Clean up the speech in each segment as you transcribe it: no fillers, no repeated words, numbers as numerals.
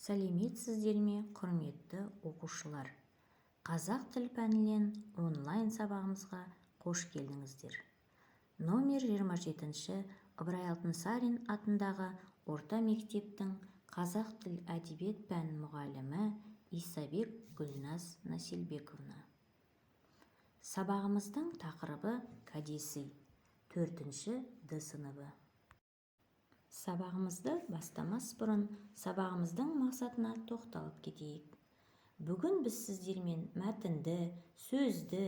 Сәлеметсіздер ме, құрметті оқушылар? Қазақ тіл пәнінен онлайн сабағымызға қош келдіңіздер. Номер 27-ші Ыбырай Алтынсарин атындағы орта мектептің қазақ тіл әдебиет пән мұғалімі Исабек Гүлназ Насилбековна. Сабағымыздың тақырыбы кәдесый, 4-ші Д сыныбы. Сабағымызды бастамас бұрын сабағымыздың мақсатына тоқталып кетейік. Бүгін біз сіздермен мәтінді, сөзді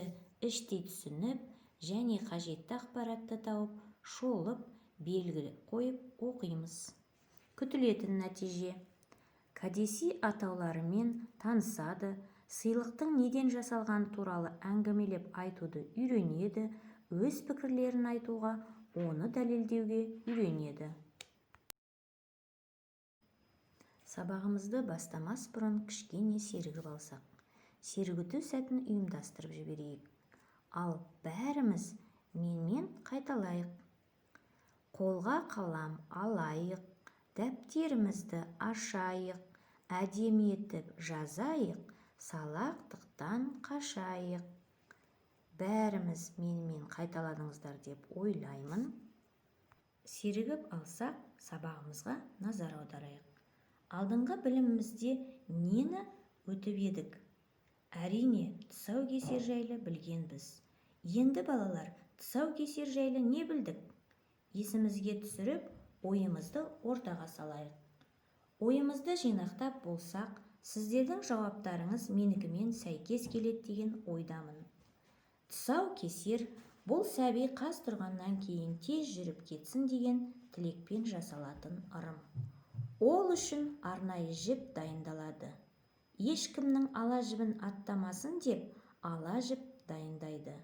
іштей түсініп және қажетті ақпаратты тауып, шолып, белгі қойып оқимыз. Күтілетін нәтиже: кәдесый атауларымен танысады, сыйлықтың неден жасалғаны туралы әңгімелеп айтуды үйренеді, өз пікірлерін айтуға, оны дәлелдеуге үйренеді. Сабағымызды бастамас бұрын кішкене сергіп алсақ, сергіту сәтін ұйымдастырып жіберейік. Ал бәріміз менімен қайталайық. Қолға қалам алайық, дәптерімізді ашайық, әдемі етіп жазайық, салақтықтан қашайық. Бәріміз менімен қайталадыңыздар деп ойлаймын. Сергіп алсақ, сабағымызға назар аударайық. Алдыңғы білімімізде нені өтіп едік? Әрине, тұсаукесер жайлы білгенбіз. Енді балалар, тұсаукесер жайлы не білдік? Есімізге түсіріп, ойымызды ортаға салайық. Ойымызды жинақтап болсақ, сіздердің жауаптарыңыз менікімен сәйкес келеді деген ойдамын. Тұсаукесер бұл сәби қаз тұрғаннан кейін тез жүріп кетсін деген тілекпен жасалатын ырым. Ол үшін арнайы жіп дайындалады. Ешкімнің ала жібін аттамасын деп, ала жіп дайындайды.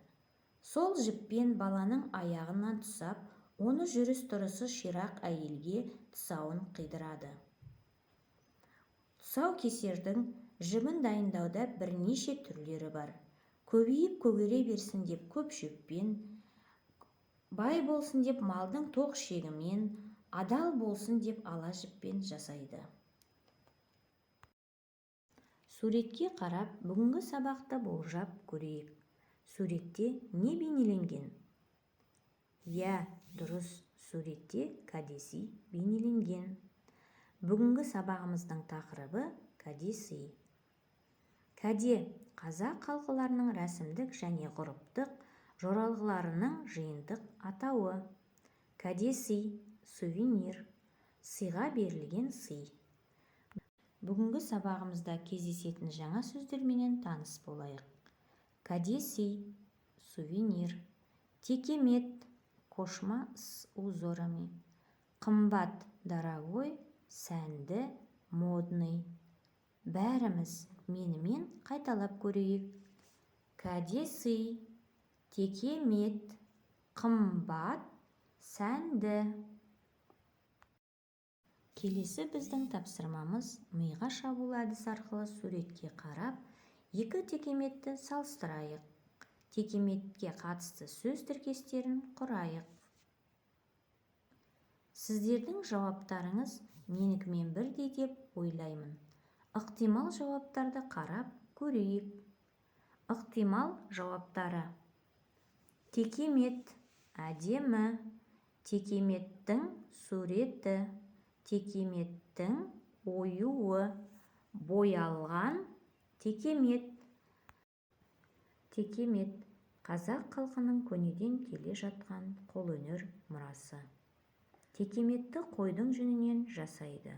Сол жіппен баланың аяғынан тұсап, оны жүріс-тұрысы ширақ әйелге тұсауын қидырады. Тұсаукесердің жібін дайындауда бірнеше түрлері бар. Көбейіп көгере берсін деп көп жіппен, бай болсын деп малдың тоқ шегімен, адал болсын деп ала жіппен жасайды. Суретке қарап, бүгінгі сабақты болжап көрейік. Суретте не бейнеленген? Дұрыс, суретте кәдесый бейнеленген. Бүгінгі сабағымыздың тақырыбы кәдесый. Кәде қазақ халқыларының рәсімдік және ғұрыптық жоралғыларының жиынтық атауы. Кәдесый, сувенир, сыйға берілген сый. Бүгінгі сабағымызда кездесетін жаңа сөздерменен таныс болайық. Кәдесый, сувенир, текемет, кошма с узорами, қымбат, дорогой, сәнді, модный. Бәріміз менімен қайталап көрейік. Кәдесый, текемет, қымбат, сәнді. Келесі біздің тапсырмамыз миға шабуыл әдісі арқылы суретке қарап, екі текеметті салыстырайық. Текеметке қатысты сөз тіркестерін құрайық. Сіздердің жауаптарыңыз менікімен бірдей деп ойлаймын. Ықтимал жауаптарды қарап көрейік. Ықтимал жауаптары: текемет, әдемі, текеметтің суреті, текеметтің оюы, боялған текемет. Текемет қазақ халқының көнеден келе жатқан қолөнер мұрасы. Текеметті қойдың жүнінен жасайды.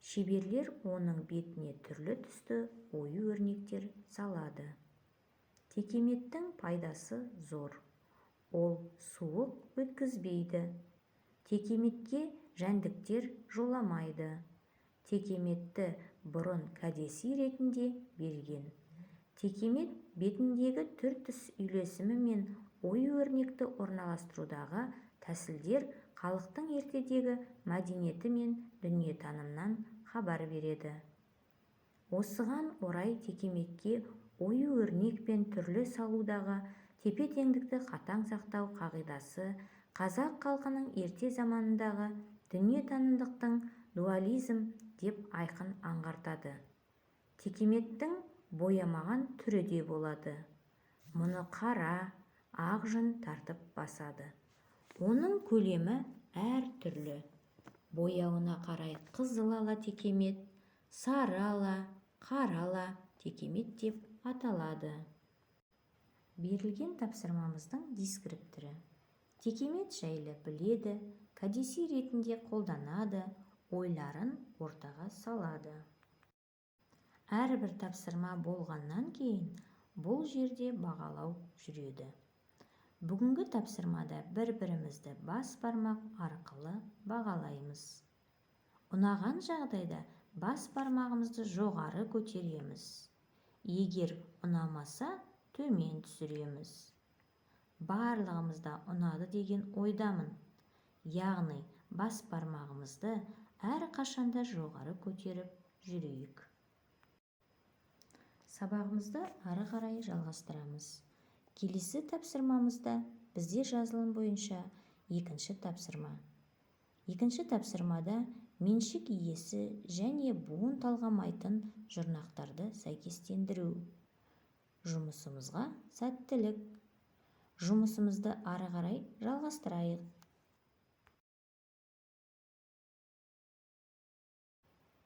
Шеберлер оның бетіне түрлі түсті ою-өрнектер салады. Текеметтің пайдасы зор. Ол суық өткізбейді. Текеметке жәндіктер жоламайды. Текеметті бұрын кәдесый ретінде берген. Текемет бетіндегі түр-түс үйлесімі мен ою-өрнекті орналастырудағы тәсілдер халықтың ертедегі мәдениеті мен дүниетанымынан хабар береді. Осыған орай текеметке ою-өрнек пен түрлі салудағы тепе-теңдікті қатаң сақтау қағидасы қазақ халқының ерте заманындағы дүниетанымдықтың дуализм деп айқын аңғартады. Текеметтің боямаған түрі де болады. Мұны қара, ақ жүн тартып басады. Оның көлемі әр түрлі. Бояуына қарай қызыл ала текемет, сары ала, қара ала текемет деп аталады. Берілген тапсырмамыздың дескрипторы. Текемет жайлы біледі, кәдесый ретінде қолданады, ойларын ортаға салады. Әрбір тапсырма болғаннан кейін бұл жерде бағалау жүреді. Бүгінгі тапсырмада бір-бірімізді бас бармақ арқылы бағалаймыз. Ұнаған жағдайда бас бармағымызды жоғары көтереміз. Егер ұнамаса, төмен түсіреміз. Барлығымызда ұнады деген ойдамын. Яғни бас бармағымызды әрқашанда жоғары көтеріп жүрейік. Сабағымызды ары қарай жалғастырамыз. Келесі тапсырмамызда бізде жазылым бойынша екінші тапсырма. Екінші тапсырмада меншік иесі және буын талғамайтын жұрнақтарды сәйкестендіру. Жұмысымызға сәттілік. Жұмысымызды ары қарай жалғастырайық.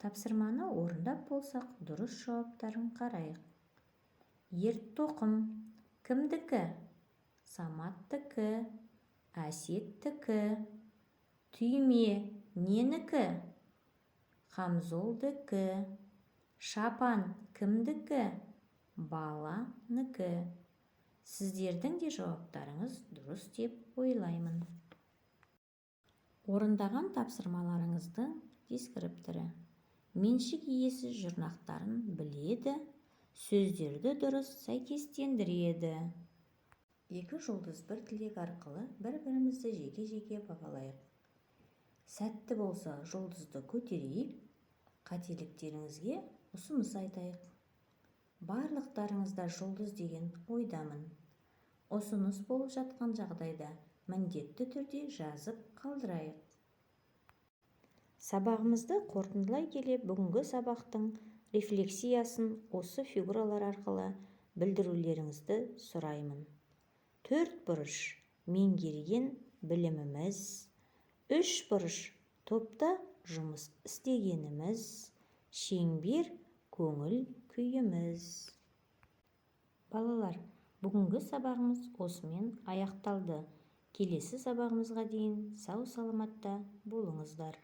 Тапсырманы орындап болсақ, дұрыс жауаптарын қарайық. Ертоқым кімдікі? Саматтікі, Әсеттікі. Түйме ненікі? Қамзолдікі. Шапан кімдікі? Баланікі. Сіздердің де жауаптарыңыз дұрыс деп ойлаймын. Орындаған тапсырмаларыңыздың дескрипторы. Меншік иесі жұрнақтарын біледі, сөздерді дұрыс сәйкестендіреді. 2 жұлдыз 1 тілек арқылы бір-бірімізді жеке-жеке бағалайық. Сәтті болса жұлдызды көтерейік, қателіктеріңізге ұсыныс айтайық. Барлықтарыңызда жұлдыз деген ойдамын. Ұсыныс болып жатқан жағдайда міндетті түрде жазып қалдырайық. Сабағымызды қорытындылай келе бүгінгі сабақтың рефлексиясын осы фигуралар арқылы білдірулеріңізді сұраймын. 4 бұрыш меңгерген біліміміз, 3 бұрыш топта жұмыс істегеніміз, шеңбер көңіл күйіміз. Балалар, бүгінгі сабағымыз осымен аяқталды. Келесі сабағымызға дейін сау саламатта болыңыздар.